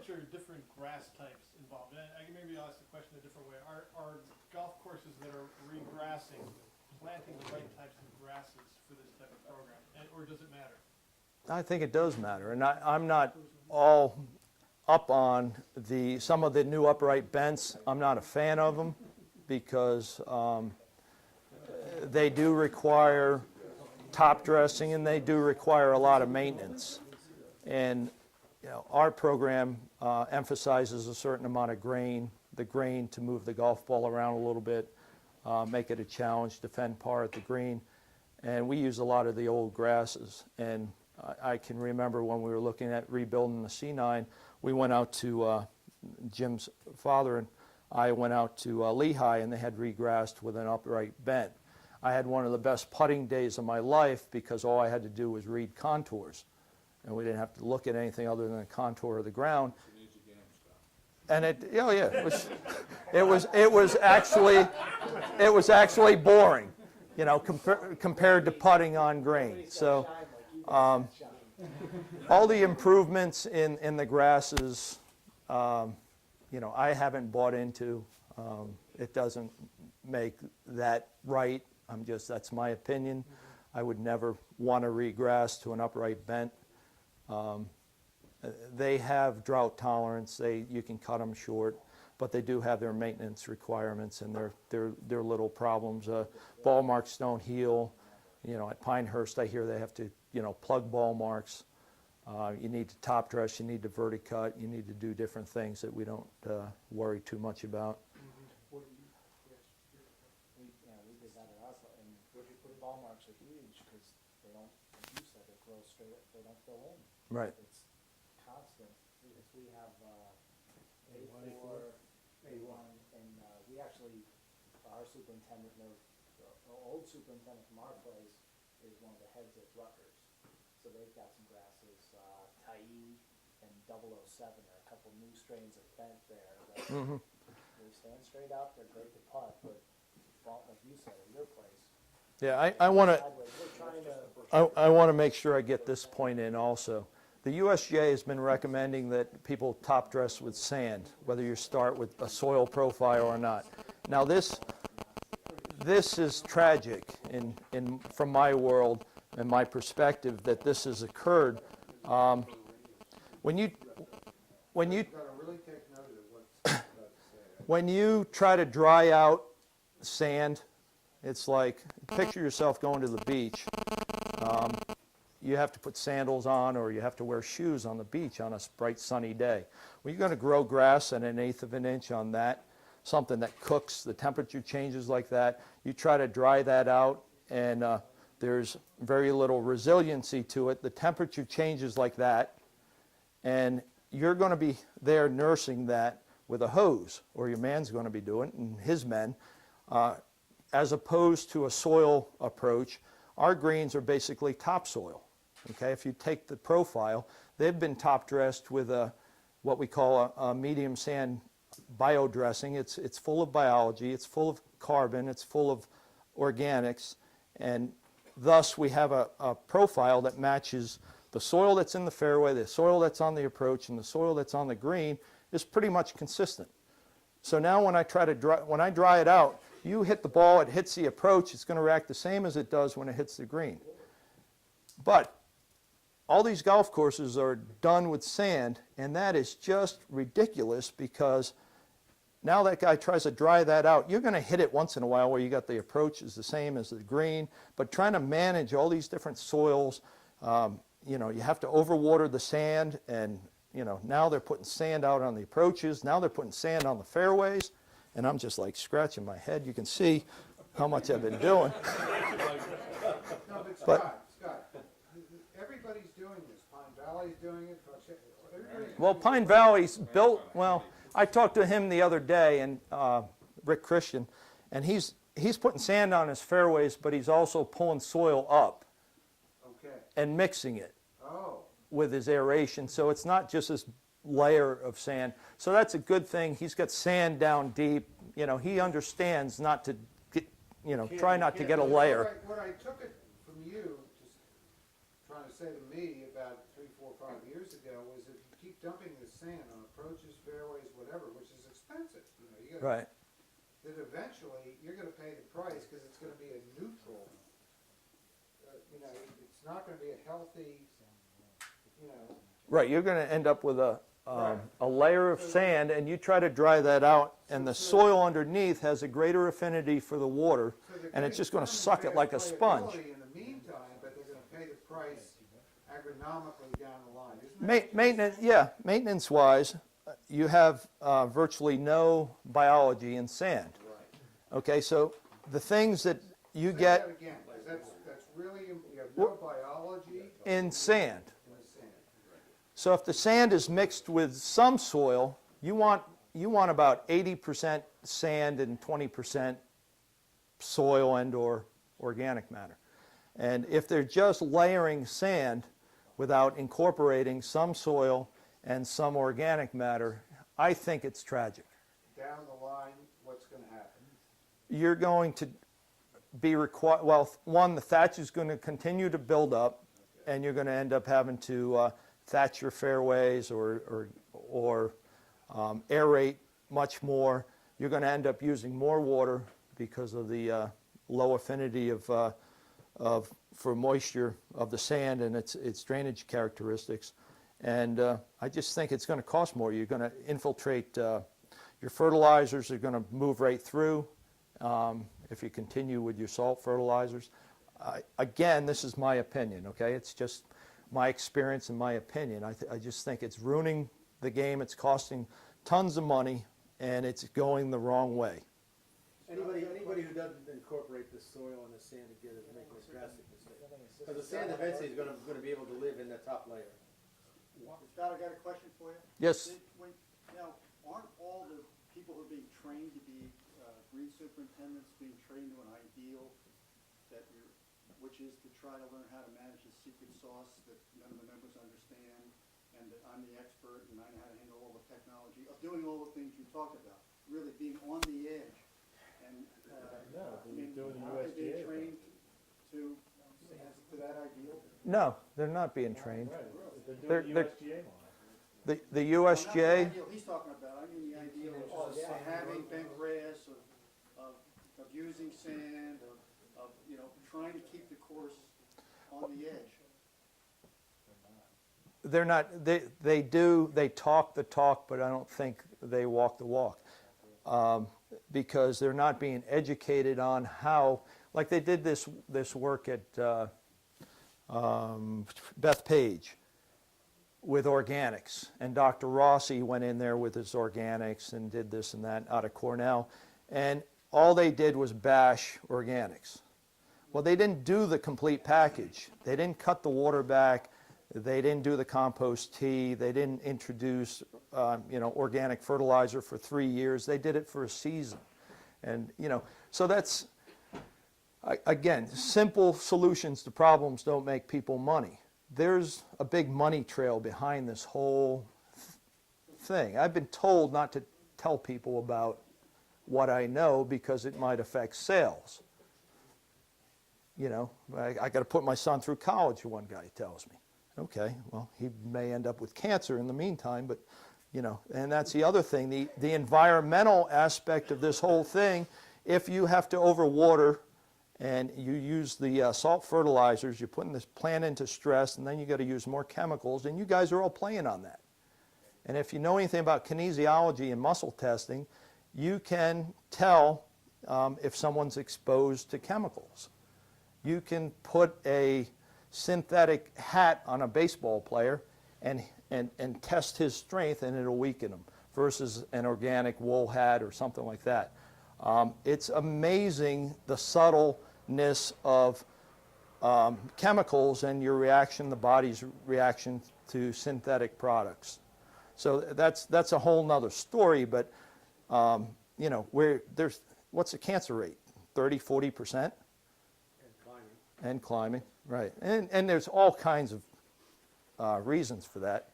much are different grass types involved? Maybe I'll ask the question a different way. Are golf courses that are regrassing planting the right types of grasses for this type of program, or does it matter? I think it does matter, and I'm not all up on some of the new upright bents. I'm not a fan of them because they do require top dressing and they do require a lot of maintenance. And our program emphasizes a certain amount of grain, the grain to move the golf ball around a little bit, make it a challenge, defend par at the green. And we use a lot of the old grasses. And I can remember when we were looking at rebuilding the C9, we went out to Jim's father and I went out to Lehigh, and they had regrassed with an upright bent. I had one of the best putting days of my life because all I had to do was read contours. And we didn't have to look at anything other than the contour of the ground. And it was actually boring, compared to putting on green. So all the improvements in the grasses, I haven't bought into. It doesn't make that right. That's my opinion. I would never want to regrass to an upright bent. They have drought tolerance. You can cut them short, but they do have their maintenance requirements and their little problems. Ball marks don't heal. At Pinehurst, I hear they have to plug ball marks. You need to top dress. You need to verticut. You need to do different things that we don't worry too much about. We did that at us, and ball marks are huge because they don't, as you said, they grow straight. They don't fill in. Right. It's constant. If we have A4, A1, and we actually, our superintendent knows, the old superintendent from our place is one of the heads at Rutgers. So they've got some grasses, Taï and 007 are a couple new strains of bent there that they stand straight up. They're great to putt, but like you said, at your place. Yeah, I want to make sure I get this point in also. The USGA has been recommending that people top dress with sand, whether you start with a soil profile or not. Now this is tragic from my world and my perspective that this has occurred. When you try to dry out sand, it's like, picture yourself going to the beach. You have to put sandals on or you have to wear shoes on the beach on a bright sunny day. Well, you're going to grow grass at 1/8 of an inch on that, something that cooks, the temperature changes like that. You try to dry that out and there's very little resiliency to it. The temperature changes like that and you're going to be there nursing that with a hose, or your man's going to be doing it, and his men, as opposed to a soil approach. Our greens are basically topsoil. Okay, if you take the profile, they've been top dressed with what we call a medium sand biodressing. It's full of biology, it's full of carbon, it's full of organics, and thus we have a profile that matches the soil that's in the fairway, the soil that's on the approach, and the soil that's on the green is pretty much consistent. So now when I dry it out, you hit the ball, it hits the approach, it's going to react the same as it does when it hits the green. But all these golf courses are done with sand, and that is just ridiculous because now that guy tries to dry that out. You're going to hit it once in a while where you got the approach is the same as the green, but trying to manage all these different soils, you have to overwater the sand, and now they're putting sand out on the approaches. Now they're putting sand on the fairways, and I'm just like scratching my head. You can see how much I've been doing. No, but Scott, everybody's doing this. Pine Valley's doing it. Well, Pine Valley's built, well, I talked to him the other day, and Rick Christian, and he's putting sand on his fairways, but he's also pulling soil up and mixing it with his aeration. So it's not just this layer of sand. So that's a good thing. He's got sand down deep. He understands not to get, try not to get a layer. What I took it from you, just trying to say to me about 3, 4, 5 years ago, was if you keep dumping this sand on approaches, fairways, whatever, which is expensive, you know, you gotta. Right. That eventually, you're gonna pay the price, cause it's gonna be a neutral, you know, it's not gonna be a healthy, you know. Right, you're going to end up with a layer of sand, and you try to dry that out, and the soil underneath has a greater affinity for the water, So they're and it's just going to determine suck it like a sponge. playability in the meantime, but they're gonna pay the price agronomically down the line, isn't that? Maintenance, yeah, maintenance-wise, you have virtually no biology in sand. Okay, so the things that you Say get that again, 'cause that's really, you have no biology in sand. in the sand. So if the sand is mixed with some soil, you want about 80% sand and 20% soil and/or organic matter. And if they're just layering sand without incorporating some soil and some organic matter, I think it's tragic. Down the line, what's gonna happen? You're going to be required, well, one, the thatch is going to continue to build up, and you're going to end up having to thatch your fairways or aerate much more. You're going to end up using more water because of the low affinity for moisture of the sand and its drainage characteristics. And I just think it's going to cost more. You're going to infiltrate, your fertilizers are going to move right through if you continue with your salt fertilizers. Again, this is my opinion, okay? It's just my experience and my opinion. I just think it's ruining the game. It's costing tons of money, and it's going the wrong way. Anybody who doesn't incorporate the soil and the sand together is making a drastic mistake. Because the sand eventually is gonna be able to live in the top layer. Scott, I got a question for you. Yes. Now, aren't all the people who are being trained to be green superintendents being trained to an ideal that which is to try to learn how to manage the secret sauce that none of the members understand, and that I'm the expert and I know how to handle all the technology of doing all the things you talked about, really being on the edge. And aren't they being trained to that ideal? No, they're not being trained. They're doing the USGA line. The Not the USGA, ideal he's talking about. I mean the ideal of just having bent grass, of using sand, of trying to keep the course on the edge. they're not, they talk the talk, but I don't think they walk the walk. Because they're not being educated on how, like they did this work at Beth Page with organics, and Dr. Rossi went in there with his organics and did this and that out of Cornell, and all they did was bash organics. Well, they didn't do the complete package. They didn't cut the water back. They didn't do the compost tea. They didn't introduce, organic fertilizer for 3 years. They did it for a season. And, so that's, again, simple solutions to problems don't make people money. There's a big money trail behind this whole thing. I've been told not to tell people about what I know because it might affect sales. I got to put my son through college, one guy tells me. Okay, well, he may end up with cancer in the meantime, but, and that's the other thing, the environmental aspect of this whole thing. If you have to overwater and you use the salt fertilizers, you're putting this plant into stress, and then you got to use more chemicals, and you guys are all playing on that. And if you know anything about kinesiology and muscle testing, you can tell if someone's exposed to chemicals. You can put a synthetic hat on a baseball player and test his strength, and it'll weaken him, versus an organic wool hat or something like that. It's amazing the subtleness of chemicals and your reaction, the body's reaction to synthetic products. So that's a whole nother story, but what's the cancer rate? 30, 40%? And climbing, right. And there's all kinds of reasons for that.